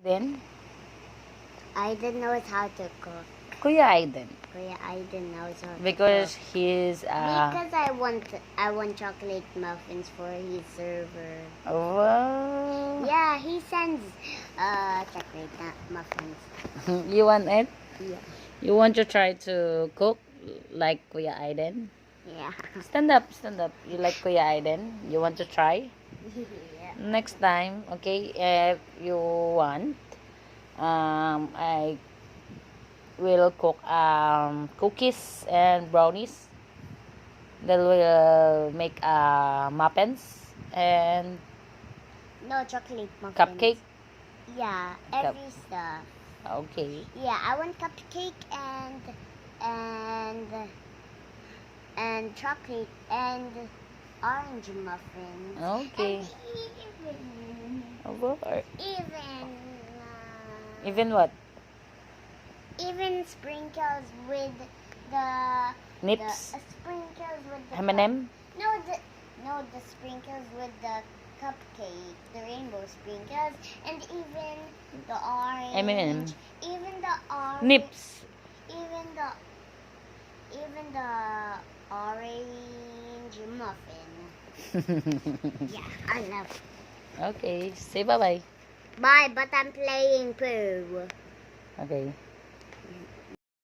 Then, Aiden knows how to cook. Kuya Aiden. Kuya Aiden knows how to Because cook. he's, Because I want chocolate muffins for his server. wow. Yeah, he sends chocolate muffins. You want it? Yeah. You want to try to cook like Kuya Aiden? Yeah. Stand up, stand up. You like Kuya Aiden? You want to try? Yeah. Next time, okay, if you want, I will cook cookies and brownies. Then we'll make muffins and No chocolate muffins. cupcake. Yeah, every stuff. Okay. Yeah, I want cupcake and and chocolate and orange muffins. Okay. And Over. even Even what? even sprinkles with the Nips? sprinkles with the M&M? no the sprinkles with the cupcake, the rainbow sprinkles, and even the orange, M&M. even the orange, Nips. even the orange muffin. Yeah, I love it. Okay. Say bye-bye. Bye, but I'm playing poo. Okay.